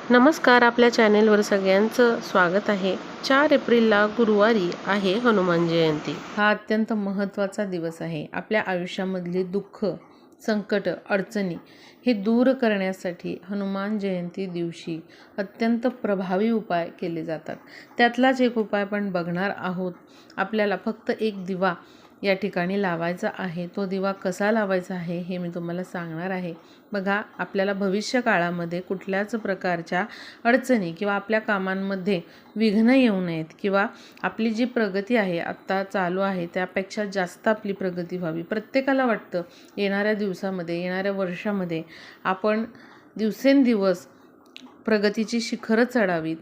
नमस्कार, आपल्या चॅनेलवर सगळ्यांचं स्वागत आहे। 4 एप्रिलला गुरुवारी आहे हनुमान जयंती। हा अत्यंत महत्त्वाचा दिवस आहे। आपल्या आयुष्यामधली दुःख, संकट, अडचणी हे दूर करण्यासाठी हनुमान जयंती दिवशी अत्यंत प्रभावी उपाय केले जातात। त्यातलाच एक उपाय आपण बघणार आहोत। आपल्याला फक्त एक दिवा या ठिकाणी लावायचा आहे। तो दिवा कसा लावायचा आहे हे मी तुम्हाला सांगणार आहे। बघा, आपल्याला भविष्य काळामध्ये कुठल्याच प्रकारच्या अडचणी किंवा आपल्या कामांमध्ये विघ्न येऊ नयेत किंवा आपली जी प्रगती आहे आत्ता चालू आहे त्यापेक्षा जास्त आपली प्रगती व्हावी। प्रत्येकाला वाटतं येणाऱ्या दिवसामध्ये, येणाऱ्या वर्षामध्ये आपण दिवसेंदिवस प्रगतीची शिखरं चढावीत,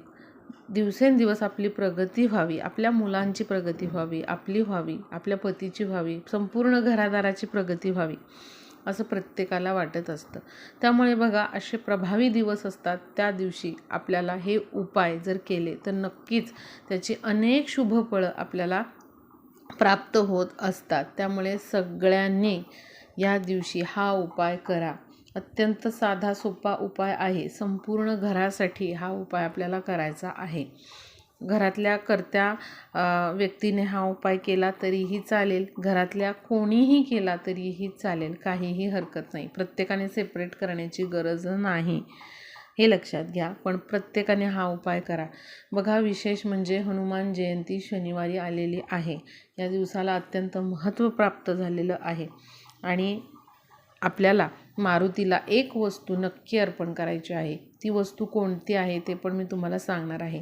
दिवसेंदिवस आपली प्रगती व्हावी, आपल्या मुलांची प्रगती व्हावी, आपली व्हावी, आपल्या पतीची व्हावी, संपूर्ण घरादाराची प्रगती व्हावी असं प्रत्येकाला वाटत असतं। त्यामुळे बघा, असे प्रभावी दिवस असतात, त्या दिवशी आपल्याला हे उपाय जर केले तर नक्कीच त्याची अनेक शुभफळं आपल्याला प्राप्त होत असतात। त्यामुळे सगळ्यांनी या दिवशी हा उपाय करा। अत्यंत साधा सोपा उपाय आहे। संपूर्ण घरासाठी हा उपाय आपल्याला करायचा आहे। घरातल्या कर्त्या व्यक्तीने हा उपाय केला तरीही चालेल, घरातल्या कोणीही केला तरीही चालेल, काहीही हरकत नाही। प्रत्येकाने सेपरेट करण्याची गरज नाही, हे लक्षात घ्या। पण प्रत्येकाने हा उपाय करा। बघा, विशेष म्हणजे हनुमान जयंती शनिवारी आलेली आहे। या दिवसाला अत्यंत महत्त्व प्राप्त झालेलं आहे आणि आपल्याला मारुतीला एक वस्तू नक्की अर्पण करायची आहे। ती वस्तू कोणती आहे ते पण मी तुम्हाला सांगणार आहे।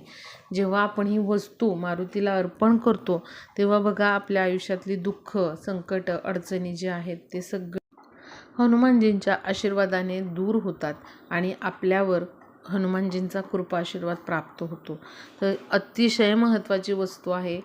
जेव्हा आपण ही वस्तू मारुतीला अर्पण करतो तेव्हा बघा, आपल्या आयुष्यातली दुःख, संकट, अडचणी जे आहेत ते सगळे हनुमानजींच्या आशीर्वादाने दूर होतात आणि आपल्यावर हनुमानजींचा कृपा आशीर्वाद प्राप्त होतो। तर अतिशय महत्त्वाची वस्तू आहे।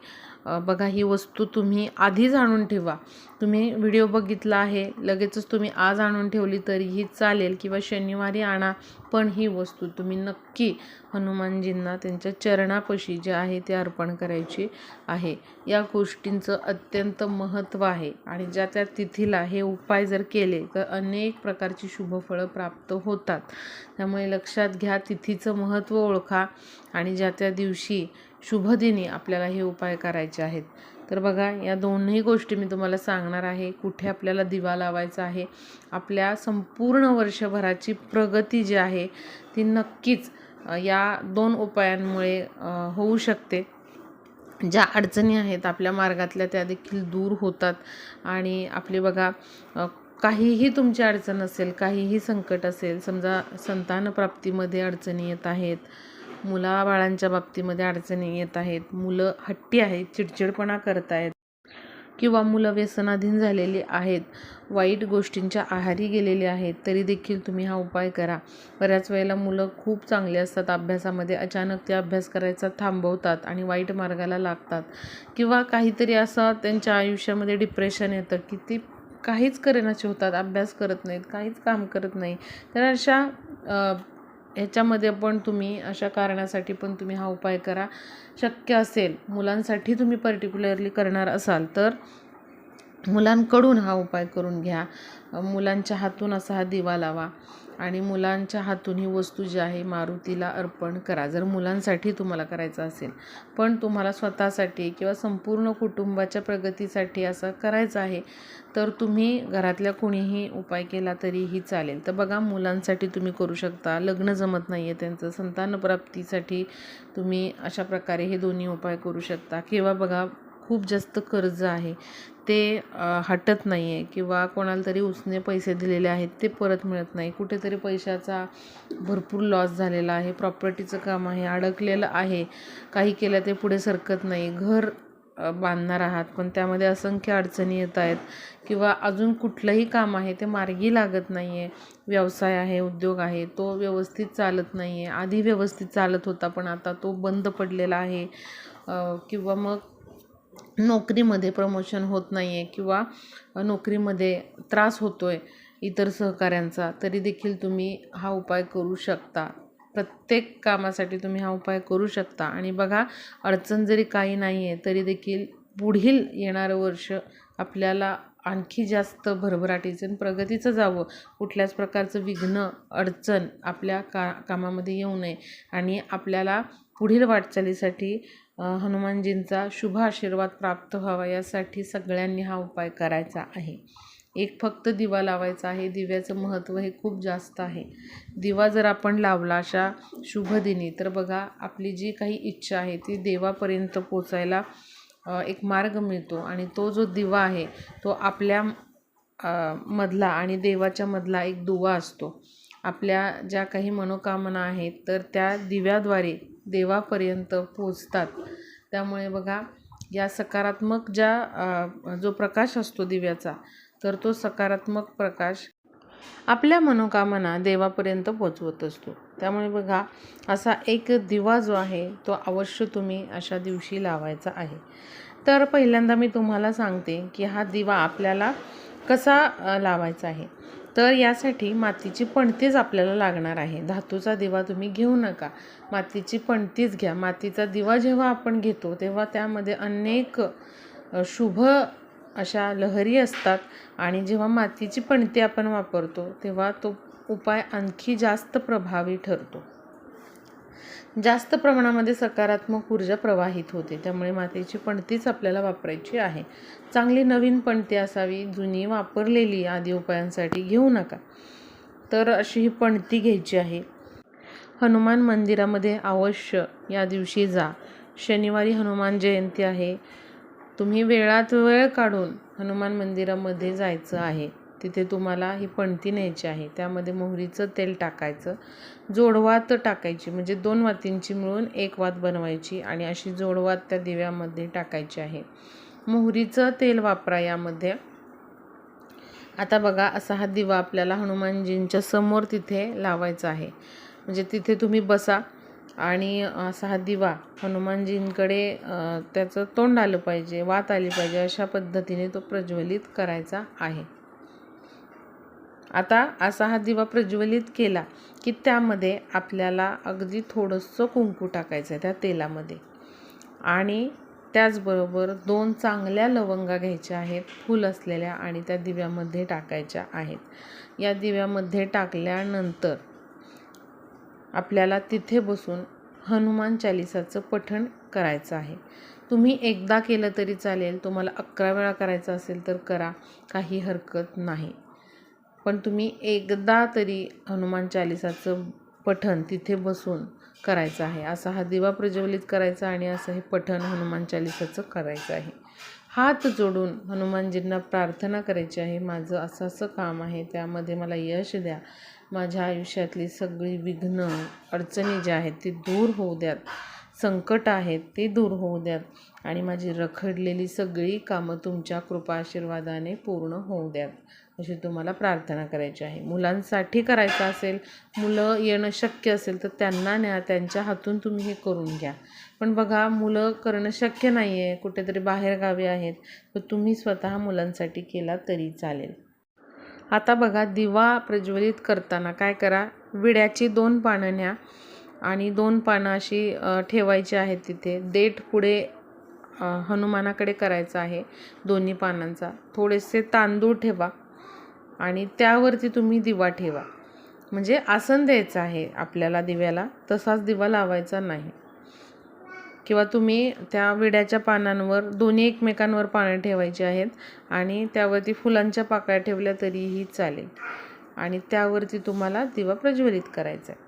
बघा, ही वस्तू तुम्ही आधीच आणून ठेवा। तुम्ही व्हिडिओ बघितला आहे, लगेचच तुम्ही आज आणून ठेवली तरीही चालेल किंवा शनिवारी आणा, पण ही वस्तू तुम्ही नक्की हनुमानजींना त्यांच्या चरणापाशी जे आहे ते अर्पण करायची आहे। या गोष्टींचं अत्यंत महत्त्व आहे आणि ज्या त्या तिथीला हे उपाय जर केले तर अनेक प्रकारची शुभफळं प्राप्त होतात। त्यामुळे लक्षात घ्या, तिथीचं महत्त्व ओळखा आणि ज्या त्या दिवशी शुभदिनी आपल्याला हे उपाय करायचे आहेत। तर बघा, या दोन्ही गोष्टी मी तुम्हाला सांगणार आहे। कुठे आपल्याला दिवा लावायचा आहे, आपल्या संपूर्ण वर्षभराची प्रगती जी आहे ती नक्कीच या 2 उपायांमुळे होऊ शकते। ज्या अडचणी आहेत आपल्या मार्गातल्या त्या देखील दूर होतात आणि आपली बघा, काहीही तुमची अडचण असेल, काहीही संकट असेल, समजा संतानप्राप्तीमध्ये अडचणी येत आहेत, मुलाबाळांच्या बाबतीमध्ये अडचणी येत आहेत, मुलं हट्टी आहेत, चिडचिडपणा करत आहेत किंवा मुलं व्यसनाधीन झालेली आहेत, वाईट गोष्टींच्या आहारी गेलेली आहेत, तरी देखील तुम्ही हा उपाय करा। बऱ्याच वेळेला मुलं खूप चांगले असतात अभ्यासामध्ये, अचानक ते अभ्यास करायचा थांबवतात आणि वाईट मार्गाला लागतात किंवा काहीतरी असं त्यांच्या आयुष्यामध्ये डिप्रेशन येतं की ते काहीच करेनासे होतात, अभ्यास करत नाहीत, काहीच काम करत नाही। तर अशा ह्याच्यामध्ये पण तुम्ही, अशा कारणासाठी पण तुम्ही हा उपाय करा। शक्य असेल, मुलांसाठी तुम्ही पर्टिक्युलरली करणार असाल तर मुलांकडून हा उपाय करून घ्या। मुलांच्या हातून असा हा दिवा लावा आणि मुलांच्या हातून ही वस्तू जी आहे मारुतीला अर्पण करा, जर मुलांसाठी तुम्हाला करायचं असेल। पण तुम्हाला स्वतःसाठी किंवा संपूर्ण कुटुंबाच्या प्रगतीसाठी असं करायचं आहे तर तुम्ही घरातल्या कोणीही उपाय केला तरीही चालेल। तर बघा, मुलांसाठी तुम्ही करू शकता, लग्न जमत नाही आहे त्यांचं, संतानप्राप्तीसाठी तुम्ही अशा प्रकारे हे दोन्ही उपाय करू शकता। किंवा बघा, खूप जास्त कर्ज आहे ते हटत नाही आहे किंवा कोणाला तरी उसने पैसे दिलेले आहेत ते परत मिळत नाही, कुठेतरी पैशाचा भरपूर लॉस झालेला आहे, प्रॉपर्टीचं काम आहे, अडकलेलं आहे, काही केलं ते पुढे सरकत नाही, घर बांधणार आहात पण त्यामध्ये असंख्य अडचणी येत आहेत किंवा अजून कुठलंही काम आहे ते मार्गी लागत नाही आहे, व्यवसाय आहे, उद्योग आहे, तो व्यवस्थित चालत नाही आहे, आधी व्यवस्थित चालत होता पण आता तो बंद पडलेला आहे, किंवा मग नोकरीमध्ये प्रमोशन होत नाही आहे किंवा नोकरीमध्ये त्रास होतो आहे इतर सहकाऱ्यांचा, तरी देखील तुम्ही हा उपाय करू शकता। प्रत्येक कामासाठी तुम्ही हा उपाय करू शकता आणि बघा, अडचण जरी काही नाही आहे तरी देखील पुढील येणारं वर्ष आपल्याला आणखी जास्त भरभराटीचं आणि प्रगतीचं जावं, कुठल्याच प्रकारचं विघ्न अडचण आपल्या कामामध्ये येऊ नये आणि आपल्याला पुढील वाटचालीसाठी हनुमानजींचा शुभ आशीर्वाद प्राप्त व्हावा यासाठी सगळ्यांनी हा उपाय करायचा आहे. एक फक्त दिवा लावायचा आहे. दिव्याचं महत्त्व हे खूप जास्त आहे. दिवा जर आपण लावला अशा शुभ दिनी तर बघा आपली जी काही इच्छा आहे ती देवापर्यंत पोचायला एक मार्ग मिळतो आणि तो जो दिवा आहे तो आपल्या मधला आणि देवाच्या मधला एक दुवा असतो. आपल्या ज्या काही मनोकामना आहेत तर त्या दिव्याद्वारे देवापर्यंत पोचतात. त्यामुळे बघा या सकारात्मक जो प्रकाश असतो दिव्याचा तर तो सकारात्मक प्रकाश आपल्या मनोकामना देवापर्यंत पोचवत असतो. त्यामुळे बघा असा एक दिवा जो आहे तो अवश्य तुम्ही अशा दिवशी लावायचा आहे. तर पहिल्यांदा मी तुम्हाला सांगते की हा दिवा आपल्याला कसा लावायचा आहे. तर यासाठी मातीची पणतीच आपल्याला लागणार आहे. धातूचा दिवा तुम्ही घेऊ नका, मातीची पणतीच घ्या. मातीचा दिवा जेव्हा आपण घेतो तेव्हा त्यामध्ये अनेक शुभ अशा लहरी असतात आणि जेव्हा मातीची पणती आपण वापरतो तेव्हा तो उपाय आणखी जास्त प्रभावी ठरतो. जास्त प्रमाणामध्ये सकारात्मक ऊर्जा प्रवाहित होते. त्यामुळे मातीची पणतीच आपल्याला वापरायची आहे. चांगली नवीन पणती असावी, जुनी वापरलेली आदी उपायांसाठी घेऊ नका. तर अशी ही पणती घ्यायची आहे. हनुमान मंदिरामध्ये अवश्य या दिवशी जा. शनिवारी हनुमान जयंती आहे. तुम्ही वेळात वेळ काढून हनुमान मंदिरामध्ये जायचं आहे. तिथे तुम्हाला ही पणती न्यायची आहे. त्यामध्ये मोहरीचं तेल टाकायचं, जोडवात टाकायची म्हणजे 2 वातींची मिळून 1 वात बनवायची आणि अशी जोडवात त्या दिव्यामध्ये टाकायची आहे. मोहरीचं तेल वापरा यामध्ये. आता बघा असा हा दिवा आपल्याला हनुमानजींच्या समोर तिथे लावायचा आहे. म्हणजे तिथे तुम्ही बसा आणि असा हा दिवा हनुमानजींकडे त्याचं तोंड आलं पाहिजे, वात आली पाहिजे अशा पद्धतीने तो प्रज्वलित करायचा आहे. आता असा हा दिवा प्रज्वलित केला की त्यामध्ये आपल्याला अगदी थोडंसं कुंकू टाकायचं आहे त्या तेलामध्ये आणि त्याचबरोबर 2 चांगल्या लवंगा घ्यायच्या आहेत फूल असलेल्या आणि त्या दिव्यामध्ये टाकायच्या आहेत. या दिव्यामध्ये टाकल्यानंतर आपल्याला तिथे बसून हनुमान चालीसाचं पठण करायचं आहे. तुम्ही एकदा केलं तरी चालेल, तुम्हाला 11 वेळा करायचं असेल तर करा, काही हरकत नाही. पण तुम्ही एकदा तरी हनुमान चालीसाचं पठण तिथे बसून करायचं आहे. असा हा दिवा प्रज्वलित करायचा आणि असं हे पठण हनुमान चालीसाचं करायचं आहे. हात जोडून हनुमानजींना प्रार्थना करायची आहे. माझं असं असं काम आहे, त्यामध्ये मला यश द्या. माझ्या आयुष्यातली सगळी विघ्न अडचणी ज्या आहेत ती दूर होऊ द्यात, संकट आहेत ते दूर होऊ द्यात आणि माझी रखडलेली सगळी कामं तुमच्या कृपा आशीर्वादाने पूर्ण होऊ द्यात अशी तुम्हाला प्रार्थना करायची आहे. मुलांसाठी करायचं असेल, मुलं येणं शक्य असेल तर त्यांना न्या, त्यांच्या हातून तुम्ही हे करून घ्या. पण बघा मुलं करणं शक्य नाही आहे, कुठेतरी बाहेरगावी आहेत, तर तुम्ही स्वतः मुलांसाठी केला तरी चालेल. आता बघा दिवा प्रज्वलित करताना काय करा, विड्याची 2 पानं न्या आणि 2 पानं अशी ठेवायची आहेत तिथे. देठ पुढे हनुमानाकडे करायचा आहे दोन्ही पानांचा. थोडेसे तांदूळ ठेवा आणि त्यावरती तुम्ही दिवा ठेवा. म्हणजे आसन द्यायचं आहे आपल्याला दिव्याला, तसाच दिवा लावायचा नाही. किंवा तुम्ही त्या विड्याच्या पानांवर दोन्ही एकमेकांवर पानं ठेवायची आहेत आणि त्यावरती फुलांच्या पाकळ्या ठेवल्या तरीही चालेल आणि त्यावरती तुम्हाला दिवा प्रज्वलित करायचा आहे.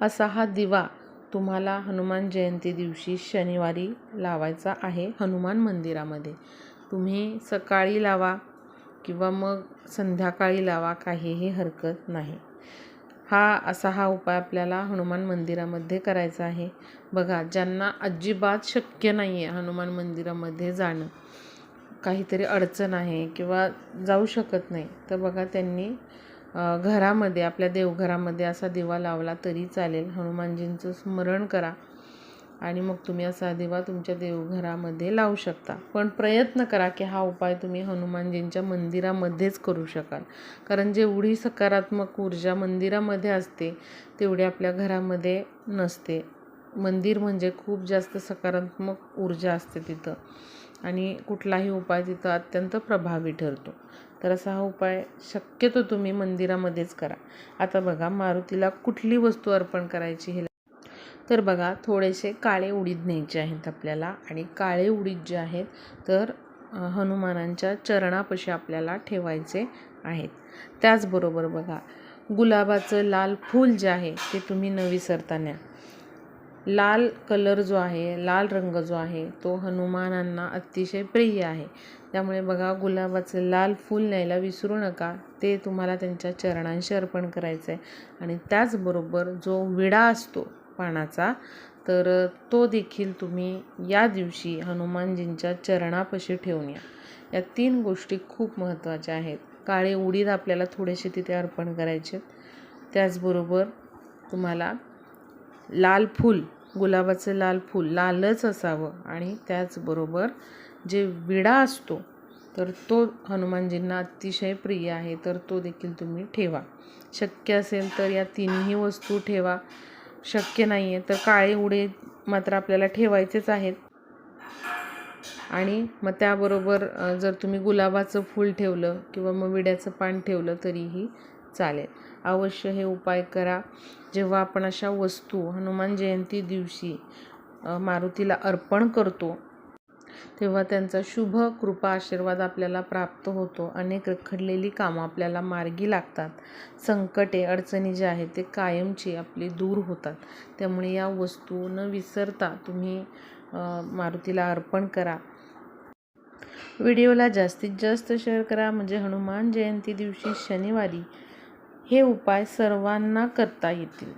असा हा दिवा तुम्हाला हनुमान जयंती दिवशी शनिवारी लावायचा आहे हनुमान मंदिरामध्ये. तुम्ही सकाळी लावा किंवा मग संध्याकाळी लावा, काहीही हरकत नाही. असा हा उपाय आपल्याला हनुमान मंदिरामध्ये करायचा आहे. बघा ज्यांना अजिबात शक्य नाही आहे हनुमान मंदिरामध्ये जाणं, काहीतरी अडचण आहे किंवा जाऊ शकत नाही, तर बघा त्यांनी घरामध्ये आपल्या देवघरामध्ये असा दिवा लावला तरी चालेल. हनुमानजींचं स्मरण करा आणि मग तुम्ही असा दिवा तुमच्या देवघरामध्ये लावू शकता. पण प्रयत्न करा की हा उपाय तुम्ही हनुमानजींच्या मंदिरामध्येच करू शकाल, कारण जेवढी सकारात्मक ऊर्जा मंदिरामध्ये असते तेवढी आपल्या घरामध्ये नसते. मंदिर म्हणजे खूप जास्त सकारात्मक ऊर्जा असते तिथं आणि कुठलाही उपाय तिथं अत्यंत प्रभावी ठरतो. तर असा हा उपाय शक्यतो तुम्ही मंदिरामध्येच करा. आता बघा, मारुतीला कुठली वस्तू अर्पण करायची हे तर बघा, थोडेसे काळे उडीद न्यायचे आहेत आपल्याला. आणि काळे उडीद जे आहेत तर हनुमानांच्या चरणापाशी आपल्याला ठेवायचे आहेत. त्याचबरोबर बघा, गुलाबाचं लाल फूल जे आहे ते तुम्ही न विसरता न्या. लाल कलर जो आहे, लाल रंग जो आहे तो हनुमानांना अतिशय प्रिय आहे. त्यामुळे बघा, गुलाबाचं लाल फूल न्यायला विसरू नका. ते तुम्हाला त्यांच्या चरणांशी अर्पण करायचं आहे. आणि त्याचबरोबर जो विडा असतो पानाचा, तर तो देखील तुम्ही या दिवशी हनुमानजींच्या चरणापाशी ठेवून या. या 3 गोष्टी खूप महत्त्वाच्या आहेत. काळे उडीद आपल्याला थोडेसे तिथे अर्पण करायचे. त्याचबरोबर तुम्हाला लाल फूल, गुलाबाचं लाल फूल लालच असावं. आणि त्याचबरोबर जे विडा असतो तर तो हनुमानजींना अतिशय प्रिय आहे, तर तो देखील तुम्ही ठेवा. शक्य असेल तर या 3ही वस्तू ठेवा. शक्य नाही आहे तर काळे उडीद मात्र आपल्याला ठेवायचेच आहेत. आणि मग त्याबरोबर जर तुम्ही गुलाबाचं फूल ठेवलं किंवा मग विड्याचं पान ठेवलं तरीही चालेल. अवश्य हे उपाय करा. जेव्हा आपण अशा वस्तू हनुमान जयंती दिवशी मारुतीला अर्पण करतो तेव्हा त्यांचा शुभ कृपा आशीर्वाद आपल्याला प्राप्त होतो. अनेक रखडलेली कामं आपल्याला मार्गी लागतात. संकटे, अडचणी जे आहेत ते कायमची आपली दूर होतात. त्यामुळे या वस्तू न विसरता तुम्ही मारुतीला अर्पण करा. व्हिडिओला जास्तीत जास्त शेअर करा, म्हणजे हनुमान जयंती दिवशी शनिवारी हे उपाय सर्वांना करता येतील.